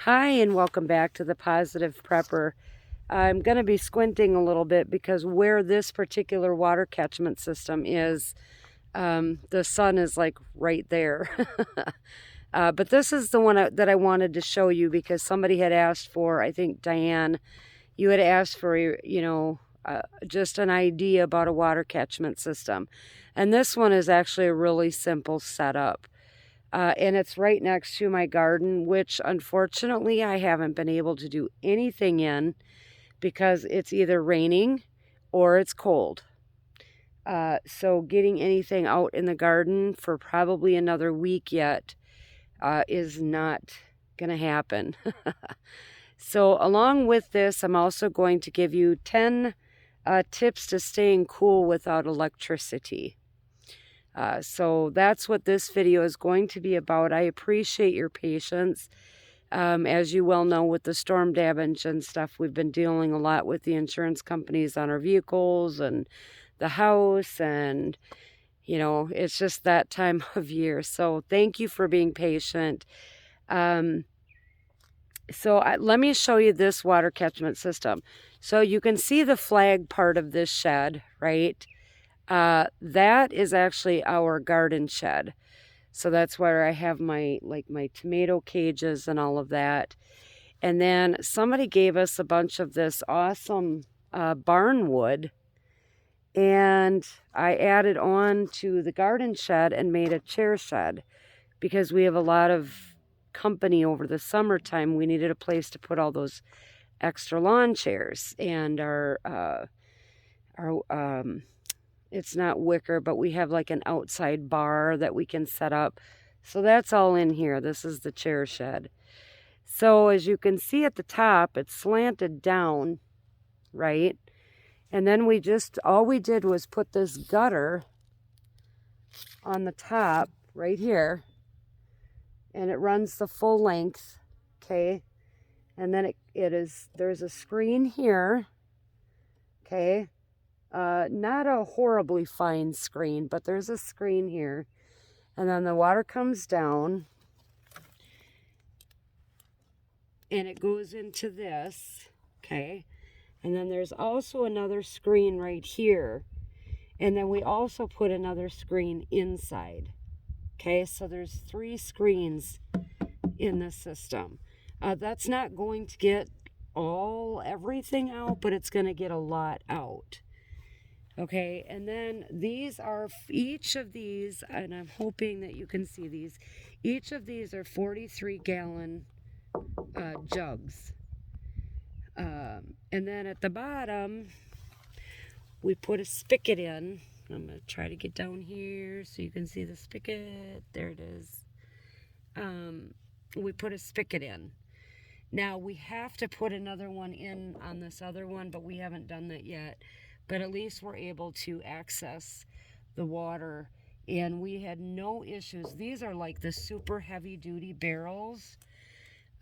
Hi, and welcome back to the Positive Prepper. I'm going to be squinting a little bit because where this particular water catchment system is, the sun is like right there. But this is the one that I wanted to show you because somebody had asked for, I think Diane, you had asked for, just an idea about a water catchment system. And this one is actually a really simple setup. And it's right next to my garden, which unfortunately I haven't been able to do anything in because it's either raining or it's cold. So getting anything out in the garden for probably another week yet is not going to happen. So along with this, I'm also going to give you 10 tips to staying cool without electricity. So that's what this video is going to be about. I appreciate your patience. As you well know, with the storm damage and stuff, we've been dealing a lot with the insurance companies on our vehicles and the house, and it's just that time of year. So thank you for being patient. Let me show you this water catchment system. So you can see the flag part of this shed, right? That is actually our garden shed. So that's where I have my tomato cages and all of that. And then somebody gave us a bunch of this awesome barn wood, and I added on to the garden shed and made a chair shed because we have a lot of company over the summertime. We needed a place to put all those extra lawn chairs, and our it's not wicker, but we have like an outside bar that we can set up. So that's all in here. This is the chair shed. So as you can see at the top, it's slanted down, right? And then all we did was put this gutter on the top right here, and it runs the full length, okay? And then there's a screen here, okay? Not a horribly fine screen, but there's a screen here. And then the water comes down and it goes into this, okay? And then there's also another screen right here. And then we also put another screen inside, okay? So there's 3 screens in the system. That's not going to get everything out, but it's going to get a lot out. Okay, and then each of these, and I'm hoping that you can see these, each of these are 43-gallon jugs. And then at the bottom, we put a spigot in. I'm going to try to get down here so you can see the spigot. There it is. We put a spigot in. Now, we have to put another one in on this other one, but we haven't done that yet. But at least we're able to access the water, and we had no issues. These are like the super heavy duty barrels,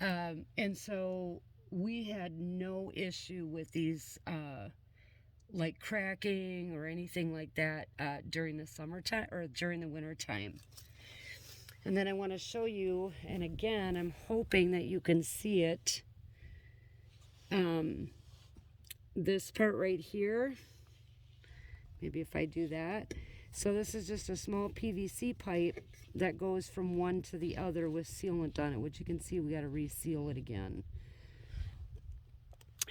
and so we had no issue with these like cracking or anything like that during the summertime or during the winter time. And then I want to show you, and again, I'm hoping that you can see it. This part right here, maybe if I do that. So this is just a small PVC pipe that goes from one to the other with sealant on it, which you can see we got to reseal it again.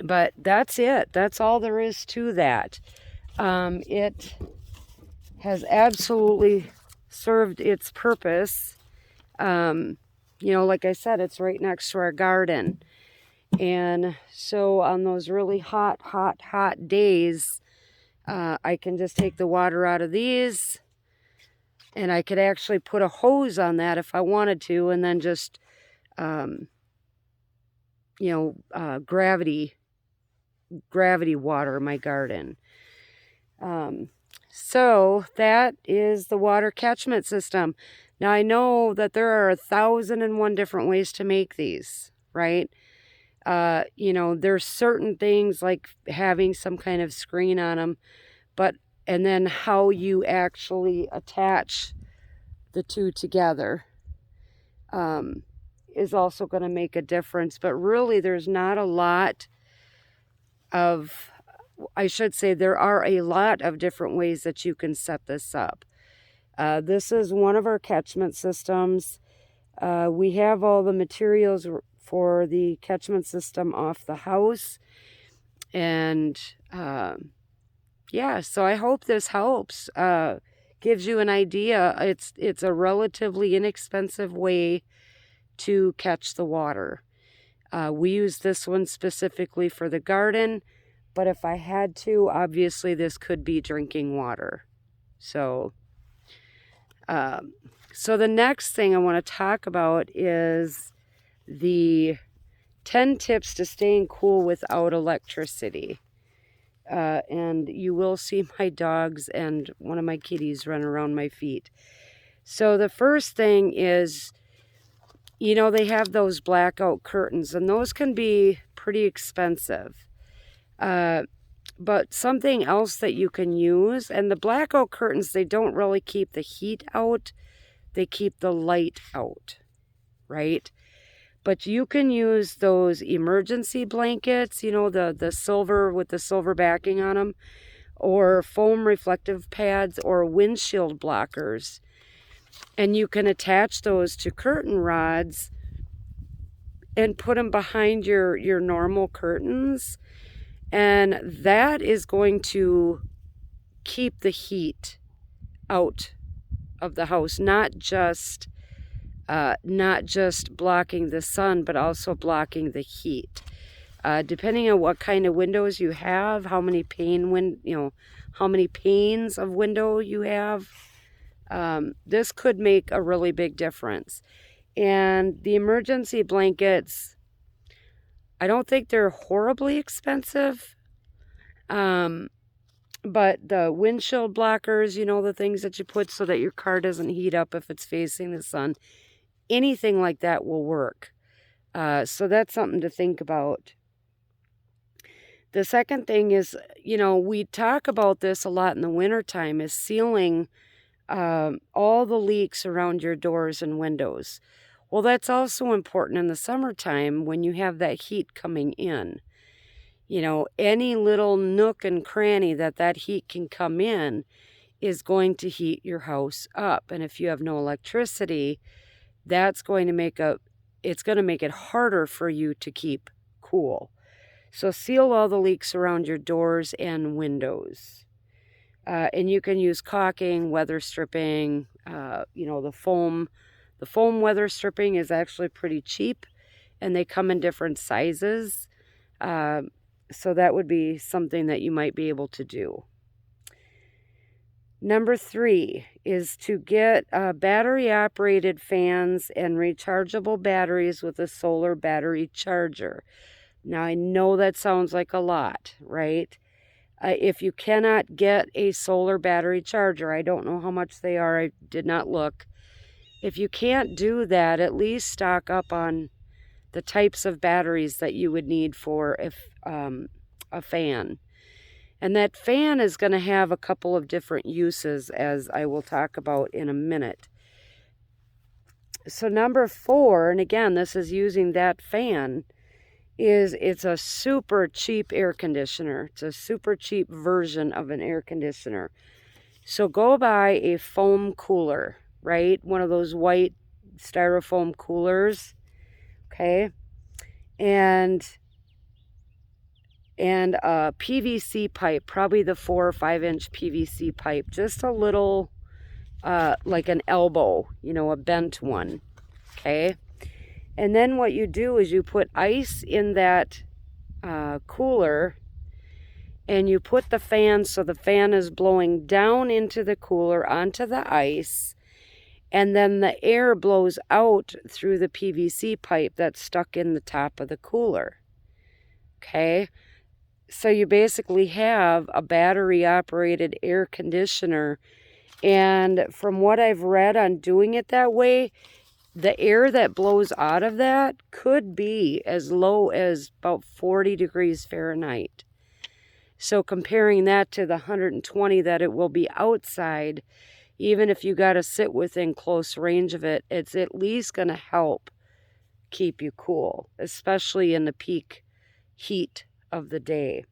But that's it. That's all there is to that. It has absolutely served its purpose. Like I said, it's right next to our garden. And so on those really hot days, I can just take the water out of these, and I could actually put a hose on that if I wanted to, and then just, gravity water my garden. So that is the water catchment system. Now I know that there are 1,001 different ways to make these, right? There's certain things like having some kind of screen on them, and then how you actually attach the two together. is also going to make a difference. But really, there's not a lot of, I should say, there are a lot of different ways that you can set this up. This is one of our catchment systems. We have all the materials for the catchment system off the house. And yeah, so I hope this helps. Gives you an idea. It's a relatively inexpensive way to catch the water. We use this one specifically for the garden, but if I had to, obviously this could be drinking water. So the next thing I want to talk about is the 10 tips to staying cool without electricity. And you will see my dogs and one of my kitties run around my feet. So the first thing is, you know, they have those blackout curtains, and those can be pretty expensive. But something else that you can use, and the blackout curtains, they don't really keep the heat out, they keep the light out, right? But you can use those emergency blankets, you know, the silver with the silver backing on them, or foam reflective pads, or windshield blockers. And you can attach those to curtain rods and put them behind your normal curtains. And that is going to keep the heat out of the house, not just blocking the sun, but also blocking the heat. Depending on what kind of windows you have, how many panes of window you have, this could make a really big difference. And the emergency blankets, I don't think they're horribly expensive. But the windshield blockers, you know, the things that you put so that your car doesn't heat up if it's facing the sun, anything like that will work. So that's something to think about. The second thing is, you know, we talk about this a lot in the wintertime, is sealing all the leaks around your doors and windows. Well, that's also important in the summertime when you have that heat coming in. You know, any little nook and cranny that heat can come in is going to heat your house up. And if you have no electricity, that's going to make it harder for you to keep cool. So seal all the leaks around your doors and windows. And you can use caulking, weather stripping, you know, the foam weather stripping is actually pretty cheap, and they come in different sizes. So that would be something that you might be able to do. Number 3 is to get battery-operated fans and rechargeable batteries with a solar battery charger. Now, I know that sounds like a lot, right? If you cannot get a solar battery charger, I don't know how much they are, I did not look. If you can't do that, at least stock up on the types of batteries that you would need for a fan. And that fan is going to have a couple of different uses, as I will talk about in a minute. So number 4, and again, this is using that fan, is it's a super cheap air conditioner. It's a super cheap version of an air conditioner. So go buy a foam cooler, right? One of those white styrofoam coolers, okay? And a PVC pipe, probably the 4 or 5 inch PVC pipe, just a little, like an elbow, you know, a bent one, okay? And then what you do is you put ice in that cooler, and you put the fan, so the fan is blowing down into the cooler onto the ice, and then the air blows out through the PVC pipe that's stuck in the top of the cooler, okay? So you basically have a battery-operated air conditioner, and from what I've read on doing it that way, the air that blows out of that could be as low as about 40 degrees Fahrenheit. So comparing that to the 120 that it will be outside, even if you got to sit within close range of it, it's at least going to help keep you cool, especially in the peak heat of the day.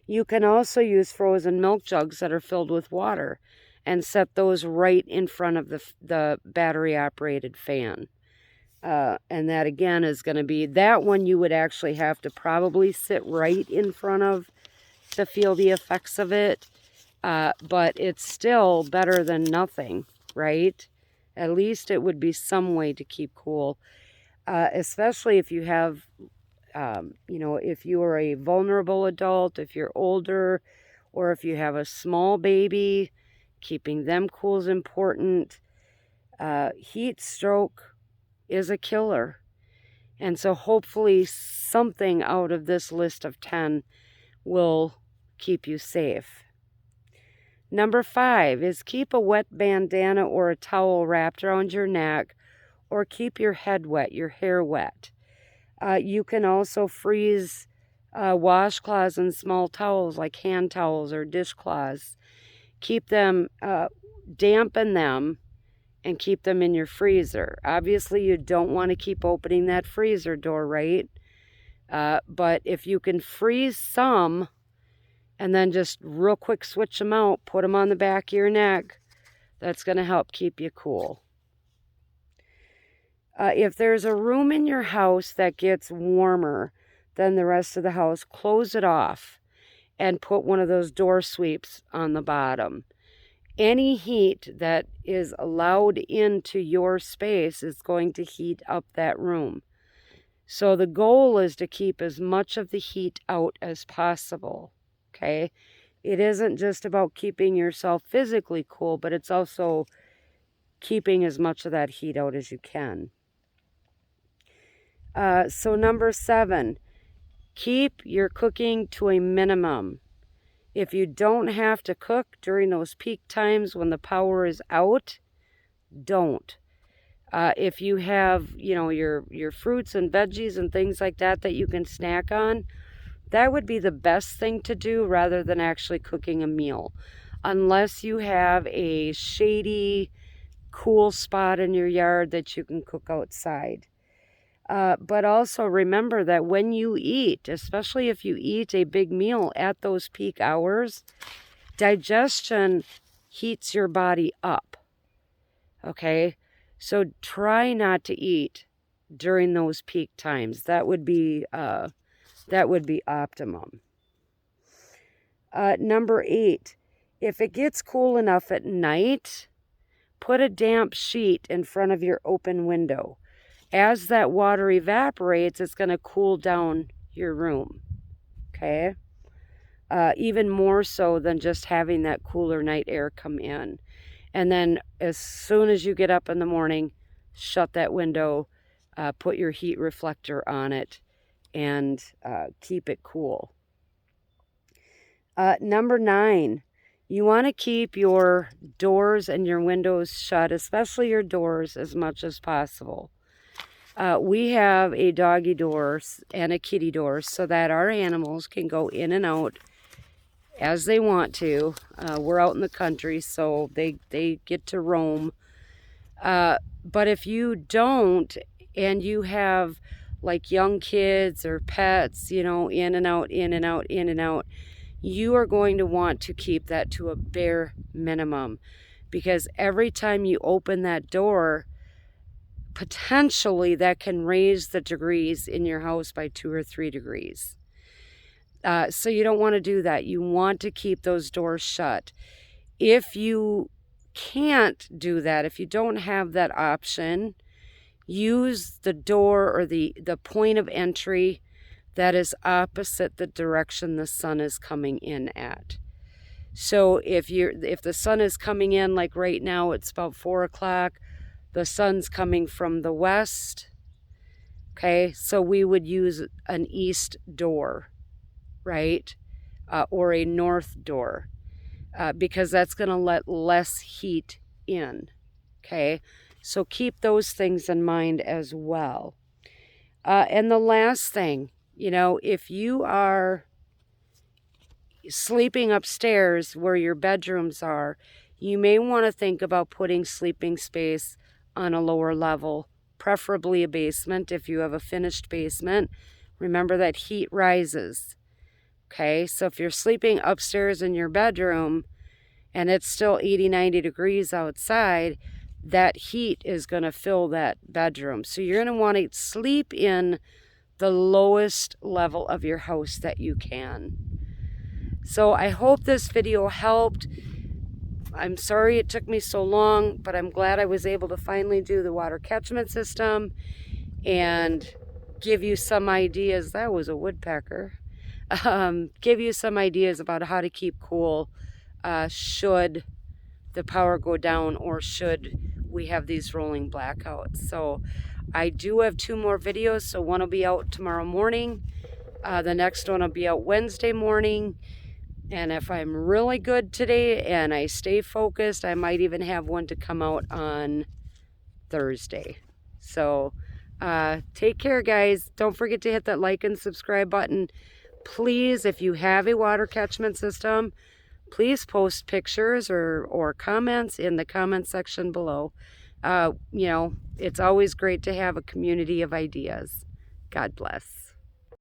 You can also use frozen milk jugs that are filled with water and set those right in front of the battery operated fan. And that again is going to be, that one you would actually have to probably sit right in front of to feel the effects of it. But it's still better than nothing, right? At least it would be some way to keep cool, especially if you have, if you are a vulnerable adult, if you're older, or if you have a small baby, keeping them cool is important. Heat stroke is a killer. And so hopefully something out of this list of 10 will keep you safe. Number 5 is keep a wet bandana or a towel wrapped around your neck, or keep your head wet, your hair wet. You can also freeze washcloths and small towels like hand towels or dishcloths. Keep them, dampen them, and keep them in your freezer. Obviously, you don't want to keep opening that freezer door, right? But if you can freeze some and then just real quick switch them out, put them on the back of your neck, that's going to help keep you cool. If there's a room in your house that gets warmer than the rest of the house, close it off and put one of those door sweeps on the bottom. Any heat that is allowed into your space is going to heat up that room. So the goal is to keep as much of the heat out as possible, okay? It isn't just about keeping yourself physically cool, but it's also keeping as much of that heat out as you can. So number 7, keep your cooking to a minimum. If you don't have to cook during those peak times when the power is out, don't. If you have, your fruits and veggies and things like that that you can snack on, that would be the best thing to do rather than actually cooking a meal. Unless you have a shady, cool spot in your yard that you can cook outside. But also remember that when you eat, especially if you eat a big meal at those peak hours, digestion heats your body up. Okay? So try not to eat during those peak times. That would be optimum. Number 8, if it gets cool enough at night, put a damp sheet in front of your open window. As that water evaporates, it's going to cool down your room, okay? Even more so than just having that cooler night air come in. And then as soon as you get up in the morning, shut that window, put your heat reflector on it, and keep it cool. Number 9, you want to keep your doors and your windows shut, especially your doors, as much as possible. We have a doggy door and a kitty door so that our animals can go in and out as they want to. We're out in the country, so they get to roam. But if you don't, and you have like young kids or pets, in and out, in and out, in and out, you are going to want to keep that to a bare minimum. Because every time you open that door, potentially that can raise the degrees in your house by 2 or 3 degrees. So you don't want to do that. You want to keep those doors shut. If you can't do that, if you don't have that option, use the door or the point of entry that is opposite the direction the sun is coming in at. So if the sun is coming in, like right now, it's about 4 o'clock, the sun's coming from the west, okay? So we would use an east door, right? Or a north door, because that's going to let less heat in, okay? So keep those things in mind as well. And the last thing, if you are sleeping upstairs where your bedrooms are, you may want to think about putting sleeping space on a lower level, preferably a basement. If you have a finished basement, remember that heat rises. Okay, so if you're sleeping upstairs in your bedroom and it's still 80, 90 degrees outside, that heat is going to fill that bedroom. So you're going to want to sleep in the lowest level of your house that you can. So I hope this video helped. I'm sorry it took me so long, but I'm glad I was able to finally do the water catchment system and give you some ideas. That was a woodpecker. Give you some ideas about how to keep cool should the power go down or should we have these rolling blackouts. So I do have 2 more videos. So one will be out tomorrow morning. The next one will be out Wednesday morning. And if I'm really good today and I stay focused, I might even have one to come out on Thursday. So take care, guys. Don't forget to hit that like and subscribe button. Please, if you have a water catchment system, please post pictures or comments in the comment section below. You know, it's always great to have a community of ideas. God bless.